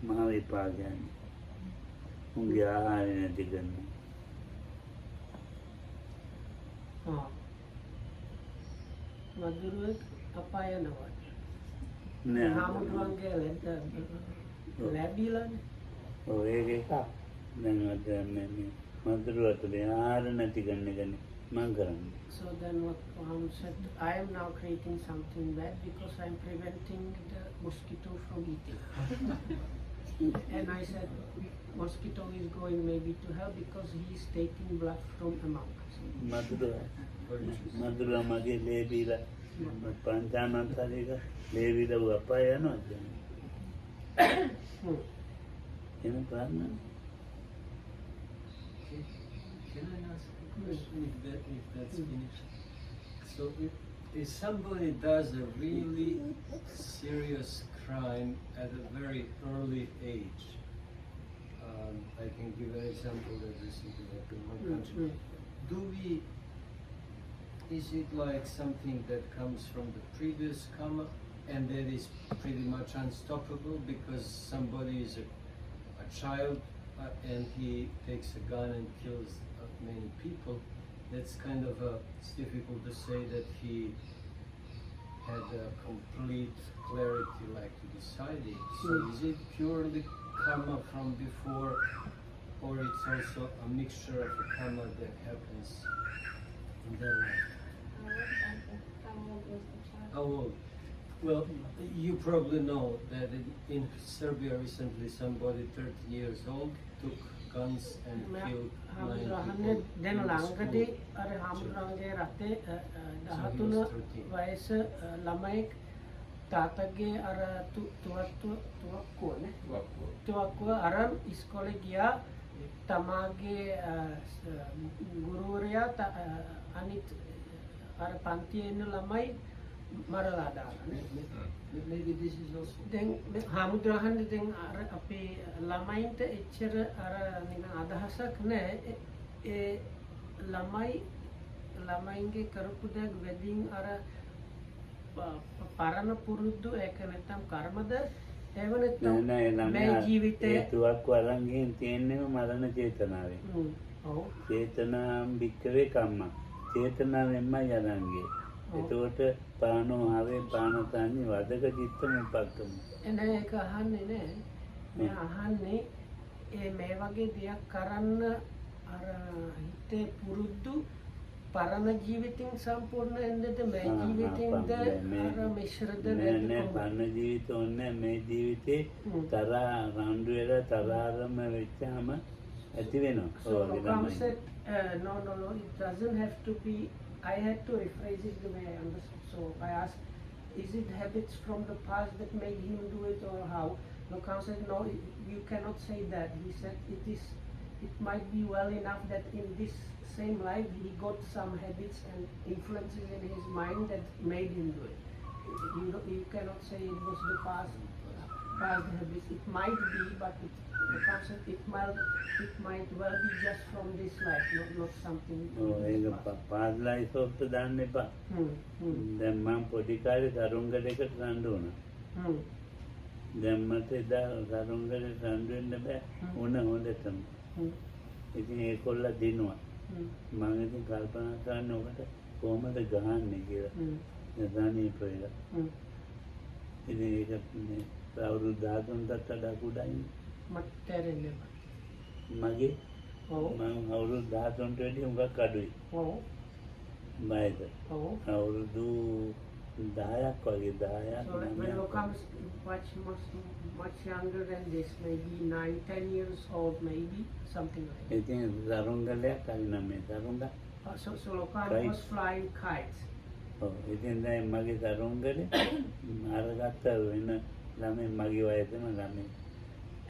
මහ විපාකයන්. උන්ගේ ආහාරය නැති කරන. මధුරෙක් අපාය නවද? නෑ. හාමුදුරුවන්ගේ ලැබිලානේ. ඔව් ඒක එකක්. දැන් අද මේ මధుරවට මේ ආහාර නැති කරන එකනේ මම කරන්නේ. So then what Ram said, I am now creating something bad because I am preventing the mosquito from eating. And I said, mosquito is going maybe to hell because he is taking blood from a monk. මధුර මගේ ලේබීලා පංචානන්තරික ලේබීලා වපා යනවා එහෙම කරන්න Can I ask a question if that's finished? So if somebody does a really serious crime at a very early age, I can give an example that recently happened in my country. Is it like something that comes from the previous kamma and that is pretty much unstoppable because somebody is a child and he takes a gun and kills many people? That's kind of it's difficult to say that he had a complete clarity like to decide it. So is it purely karma from before, or it's also a mixture of a karma that happens in their life? How old was the child? How old? Well, you probably know that in Serbia recently somebody 30 years old took guns and killed 9 people. දැන් in the ළඟදී school. අර හාමුදුරන්ගේ රටේ So he 13 was 13. වයස ළමයෙක් තාත්තගේ අර තුවක්කුව අරන් ඉස්කෝලේ ගියා තමාගේ ගුරුවරයා අනිත් අර පන්තියේ ඉන්න ළමයි මරලා දාලා Maybe this is also. දැන් හාමුදුරහන්ගේ දැන් අර අපේ ළමයින්ට එච්චර අර නිකන් අදහසක් නැහැ ඒ ළමයින්ගේ කරපු දෙයක් වැඩින් අර පරණ පුරුදු ඒක නැත්තම් කර්මද එහෙම නැත්තම් මේ ජීවිතේ තුවක්කුව අරන් ගිහින් තියෙන්නේම මරණ චේතනාවෙන් ඔව් චේතනාම් භික්කවේ කම්මා චේතනාවෙන්මයි අරන් ගියේ එතකොට පානෝ ආවේ පානතන්නේ වදක චිත්තම උපක්කම එනේ ඒක අහන්නේ නෑ මේ අහන්නේ මේ වගේ දෙයක් කරන්න අර හිතේ පුරුදු පරණ ජීවිතින් සම්පූර්ණ එන්නද මේ ජීවිතින්ද අර මිශ්‍රද නෑ පරණ ජීවිත ඕනේ මේ ජීවිතේ තරහා රණ්ඩු වෙලා තරහාරම වෙච්චාම ඇති වෙනවා no, it doesn't have to be. I had to rephrase it the way I understood. So I asked, is it habits from the past that made him do it or how? Lokan said, no, you cannot say that. He said, it might be well enough that in this same life he got some habits and influences in his mind that made him do it. You cannot say it was the past habits. It might be, but the concept it might well be just from this life, not something. ඒක pass life of දාන්න එපා. දැන් මම පොඩි කාලේ දරුංගලයකට රණ්ඩු වුණා. දැන් මට එදා දරුංගලේ රණ්ඩු වෙන්න බෑ. ඕන හොඳටම. ඉතින් ඒකොල්ල දිනුවා. මම ඉතින් කල්පනා කරන්නේ ඔකට කොහොමද ගහන්නේ කියලා. නදානේ පොයලා. ඉතින් ඒක අවුරුදු 13කට වඩා කුඩායි. මට තේරෙන්නේ මගේ ඔව් මම අවුරුදු 13ට වැඩි හුඟක් අඩුයි. ඔව් බයද ඔව් අවුරුදු 10ක් වගේ 10ක් So when you come much younger than this, maybe 9-10 years old, maybe something like that. ඉතින් දරුංගලයක් අයි නම් මේ දරුංග So Lokan was flying kites. ඔව් ඉතින් දැන් මගේ දරුංගලේ අරගත්ත වෙන ළමයි මගේ වයසේම ළමයි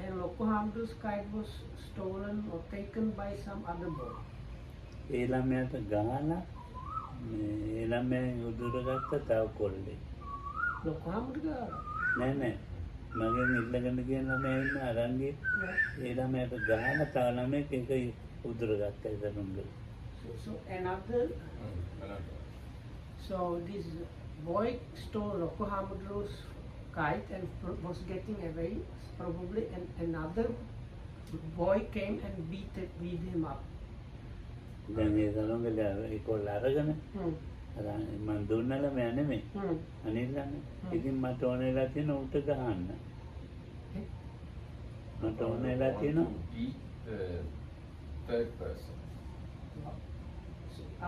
And Lokohamdu's kite was stolen or taken by some other boy. ඒ ළමයාට ගහලා ඒ ළමයා උදුරගත්ත තව කොල්ලෙක් Lokohamdu නෑ නෑ මගෙන් ඉල්ලගෙන ගියන ළමයා ඉන්න අරන්ගේ ඒ ළමයාට ගහලා තව ළමයෙක් ඒක උදුරගත්තා ඒ දරුංගල So another. So this boy stole Lokohamdu's kite and was getting away probably, and another boy came and beat him up. දැන් ඒ දරුංගල ඒ කොල්ල අරගෙන මම දුන්න ළමයා නෙමෙයි අනිත් ළමයා ඉතින් මට ඕනෙලා තියෙන උට ගහන්න මට ඕනෙලා තියෙන Beat the third person.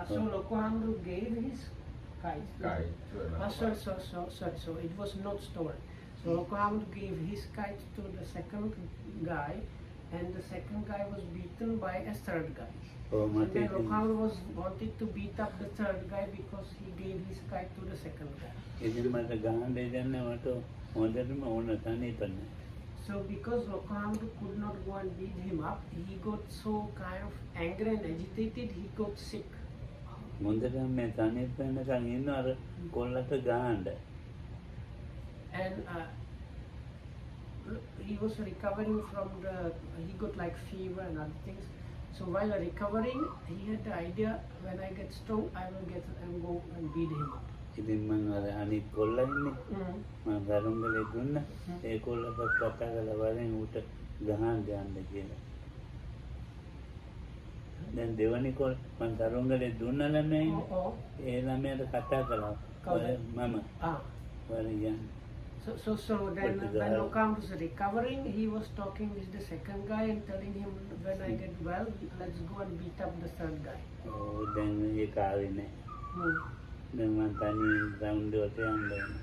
So Lokohamdu gave his kite. Kite to another Sorry. So it was not stolen. So So Lokamdu gave his kite to the second guy, and the second guy was beaten by a third guy. ඔව් And මට then ඉතින් Lokamdu was wanted to beat up the third guy because he gave his kite to the second guy. ඉතින් මට ගහන්න දෙන්න මට හොඳටම ඕන තනිපන්න. So because Lokamdu could not go and beat him up, he got so kind of angry and agitated, he got sick. හොඳට මේ තනිපන්නකන් ඉන්න අර කොල්ලට ගහන්න. And he was recovering from he got like fever and other things. So while recovering, he had the idea, when I get strong, I will go and beat him up. ඉතින් මං අර අනිත් කොල්ල ඉන්නේ මං දරුංගලේ දුන්න ඒ කොල්ලට කතා කරලා වරෙන් ඌට ගහන්න යන්න කියලා. දැන් දෙවනි කොල්ල මං දරුංගලේ දුන්න ළමයි Oh. ඒ ළමයාට කතා කළා මම Ah. වරෙන් යන්න. So then when Lokamdu was recovering, he was talking with the second guy and telling him, when I get well, let's go and beat up the third guy. ඔව් දැන් ඒක ආවේ නැහැ. Hmm. දැන් මං තනි රවුන්ඩ් එකට යන්න ඕනේ.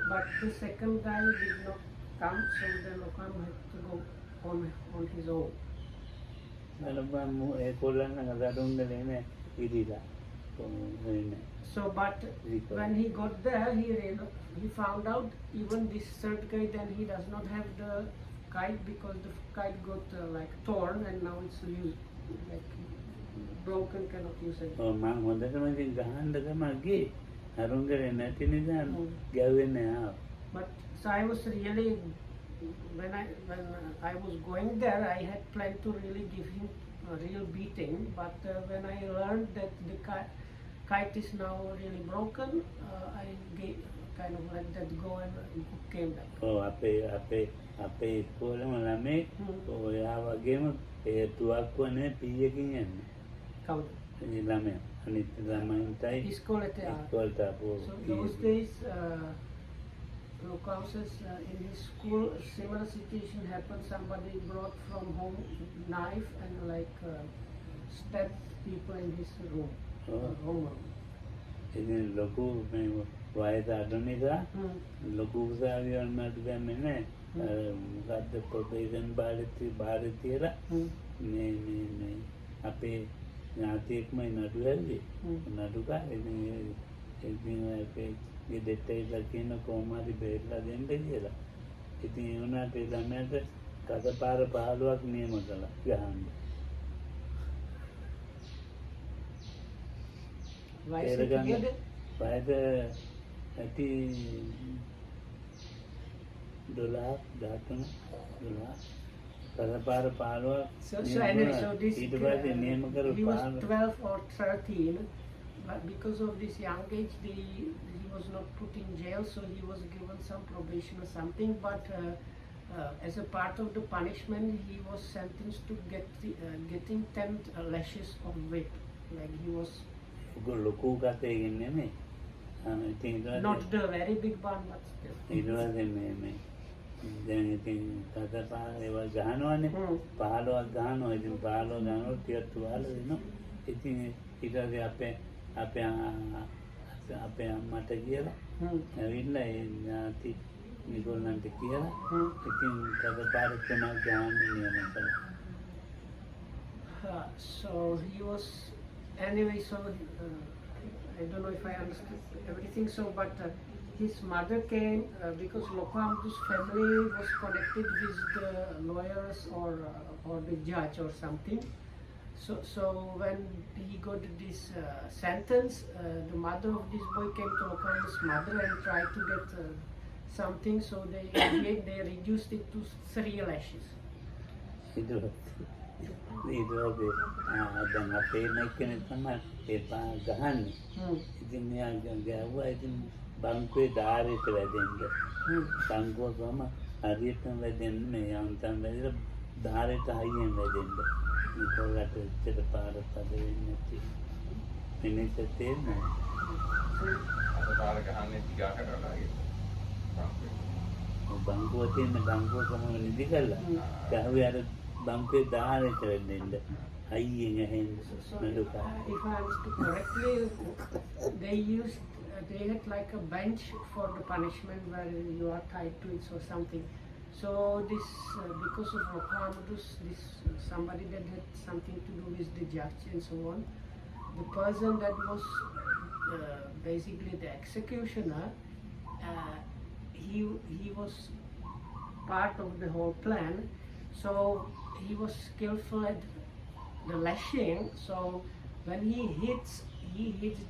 But the second guy did not come, so then Lokamdu had to go on his own. බලපන් ඒ කොල්ලන් දරුංගලේ නෑ ඉදිලා. So, but when he got there, he found out even this third guy, then he does not have the kite because the kite got like torn and now it's used, like broken, cannot use it. ඔව් මං හොඳටම ඉතින් ගහන්න තමයි ගියේ. දරුංගලේ නැති නිසා ගැව්වෙන්නේ ආව. But so I was really, when I was going there, I had planned to really give him a real beating, but when I learned that the kite is now really broken, I kind of let that go and came back. ඔව් අපේ ඉස්කෝලේම ළමයි ඔයා වගේම ඒ තුවක්කුවනේ පීයකින් යන්නේ. Count. ඒ ළමයා අනිත් ළමයින්ටයි ඉස්කෝලේට ඉස්කෝලේට ආපු. So those days, Lokam says in his school, similar situation happened. Somebody brought from home knife and like stabbed people in his room. Home. ඉතින් ලොකු මේ වයස අඩු නිසා ලොකු උසාවියන් මට දැම්මේ නැහැ. මොකද්ද ප්‍රොබේෂන් බාරේ තියලා මේ අපේ ඥාතියෙක්ම නඩු ඇල්ලේ. නඩුකා ඉතින් අපේ ගෙදරට ඉලා කියන කොහොම හරි බේරලා දෙන්න කියලා. ඉතින් ඒ වුණාට ඒ ළමයාට කසපාර 15ක් නියම කළා ගහන්න. Why is it together? වයස ඇති 12 කසපාර 15ක්. So anyway, so this ඊට පස්සේ නියම කරු he was 12 or 13, but because of this young age, he was not put in jail, so he was given some probation or something. But as a part of the punishment, he was sentenced to getting 10 lashes of whip. Like he was ලොකු කතේකින් නෙමෙයි. not the very big one, but still. ඊට පස්සේ මේ දැන් ඉතින් කසපාර ඒවා ගහනවනේ 15ක් ගහනවා. ඉතින් 15 ගහනකොට ටිකක් තුවාල වෙනවා. ඉතින් ඊට පස්සේ අපේ අම්මට කියලා ඇවිල්ලා ඒ ඥාති මේගොල්ලන්ට කියලා ඉතින් කසපාර 3ක් ගහන්න නියම කළා. So he was anyway. So I don't know if I understood everything. So, but his mother came because Lokamdu's family was connected with the lawyers or the judge or something. So when he got this sentence, the mother of this boy came to Lokamdu's mother and tried to get something. So they reduced it to 3 lashes. ඊට පස්සේ දැන් අපේ නැක්කනේ තමයි ඒ ගහන්නේ. ඉතින් මෙයා ගැව්වා. ඉතින් බංකුවේ ධාරයට වැදෙන්න. බංකුව ගම හරියටම වැදෙන්න මේ යන්තම් වැදලා ධාරයට හයියෙන් වැදෙන්න. ඒකලට එච්චර පාරක් අද වෙන්නේ නැති. මිනිස්සු තේන්නේ. අර පාර ගහන්නේ දිගාකට වගේ. බංකුව තියෙන බංකුව කොහොමද නිදි කළා. ගහුවේ අර බංකුවේ ධාරයට වැදෙන්න. හයියෙන් ඇහෙන්න. So if I understood correctly, they used they had like a bench for the punishment where you are tied to it or something. So this, because of Rokamadus, this somebody that had something to do with the judge and so on, the person that was basically the executioner, he was part of the whole plan. So he was skillful at the lashing. So when he hits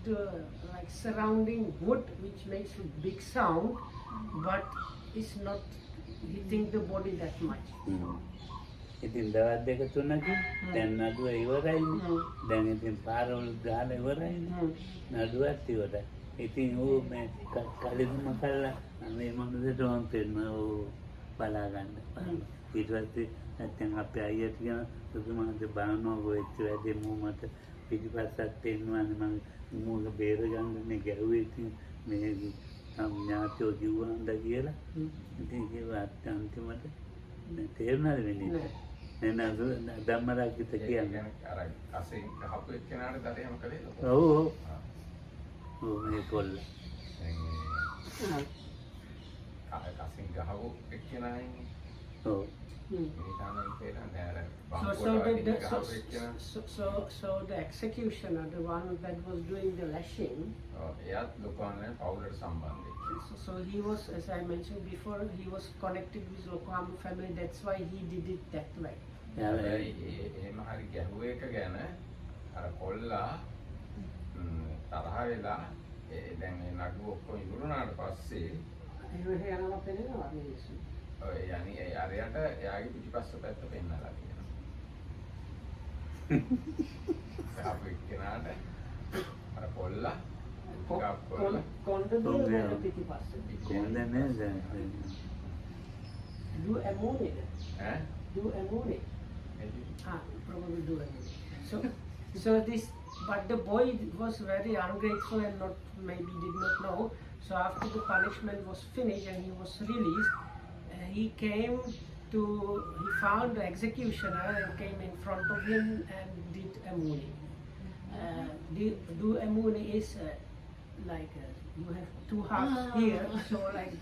the like surrounding wood, which makes a big sound, but it's not hitting the body that much. ඉතින් දවස් දෙක තුනකින් දැන් නඩුව ඉවරයිනේ. දැන් ඉතින් පාරවල් ගහලා ඉවරයිනේ. නඩුවත් ඉවරයි. ඉතින් ඌ මේ කලින්ම කළා මේ මොනදට වම් පෙන්න ඌ බලා ගන්න. ඊට පස්සේ නැත්නම් අපේ අයියට කියන සුදුමහන්ද බානෝ වෙච්ච වැඩේ මූ මට පිටිපස්සට එන්නවනේ මම මූග බේර ගන්නනේ ගැහුවේ ඉතින් මේ ඥාතියෝ කිව්වන්ද කියලා. ඉතින් ඒවා අන්තිමට තේරුණාද වෙන්නේ? නේද ධම්මරාජිත කියන්නේ අර අසින් ගහපු එක්කෙනාට දඩ එහෙම කළේද? ඔව් ඔව්. ඔව් මේ කොල්ල. අසින් ගහපු එක්කෙනා ඉන්නේ. ඔව්. So the executioner, the one that was doing the lashing, so he was, as I mentioned before, he was connected with Lokama family. That's why he did it that way. يعني අරයට එයාගේ පිටිපස්ස පැත්ත පෙන්නලා තියෙනවා. අපු එක්කෙනාට අර කොල්ලා කොණ්ඩ දුවන පිටිපස්ස. කොණ්ඩ නේද? Do amone. ඈ? Do amone. Probably do amone. So this, but the boy was very ungrateful and not maybe did not know. So after the punishment was finished and he was released, he found the executioner and came in front of him and did amuni. Do amuni is like you have two halves here, so like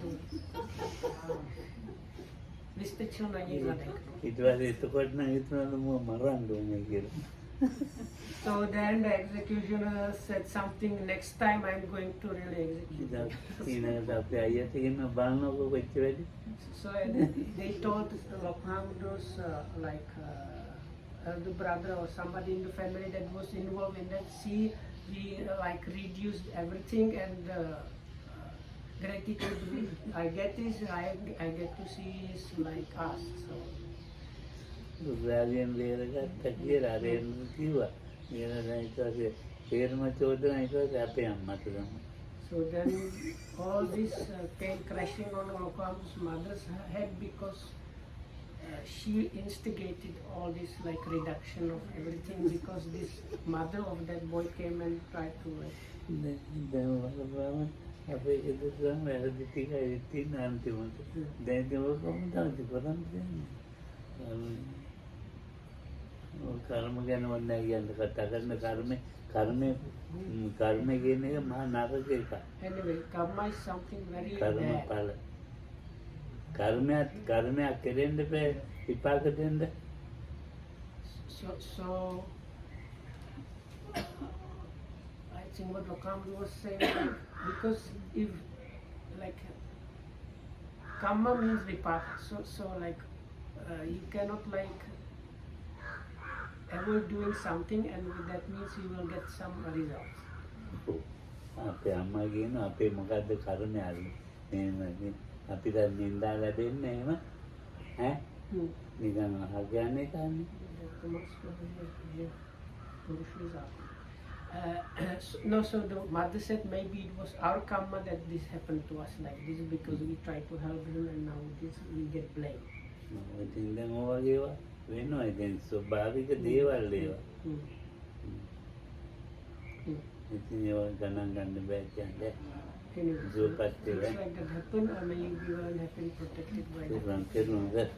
Mr. Chuna it was එතකොට නම් හිතනවලු මම මරන්න ඕනේ කියලා. So then the executioner said something, next time I'm going to really execute. So they told Lokhamdu's elder brother or somebody in the family that was involved in that. See, we like reduced everything and gratitude I get is I get to see is like us. So. රාජ්‍යයෙන් බේරගත්ත කියලා rain කිව්වා. ඊළඟට ඊට පස්සේ තේරම චෝදනා ඊට පස්සේ අපේ අම්මට තමයි. So then all this came crashing on Lokam's mother's head because she instigated all this like reduction of everything because this mother of that boy came and tried to අපේ ඉදසම වැරදි ටිකයි තියෙන අන්තිමට. දැන් ඒක කොහොමද කරන්නේ? කර්ම ගැන වන්න කියන්න කතා කරන කර්ම කියන එක මහා නරක එකක්. Anyway, karma is something very කර්ම bad. ඵල කර්මයක් කෙරෙන්න බෑ විපාක දෙන්න. So I think what Lokamdu was saying, because if like kamma means vipaka, so like you cannot like ever doing something and that means you will get some results. අපේ අම්මා කියන අපේ මොකද්ද කර්මය අරි මේ අපිට නින්දා ලැබෙන්නේ එහෙම ඈ නිකන් අහගන්නේ කන්නේ. No, so the mother said maybe it was our karma that this happened to us like this because we tried to help him and now this we get blamed. ඉතින් දැන් ඔය වගේවා වෙනවා ඉතින් ස්වභාවික දේවල් ඒවා. ඉතින් ඒවා ගණන් ගන්න බෑ කියන්නේ. Zoopat things like that happen or maybe we will have been protected by that.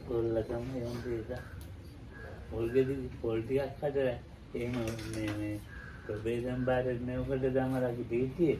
කොල්ල තමයි යන්නේ ඒක. පොල් ටිකක් හදලා එහෙම මේ ප්‍රබේදම් බාරෙත් මේකට තමයි අපි දීතියේ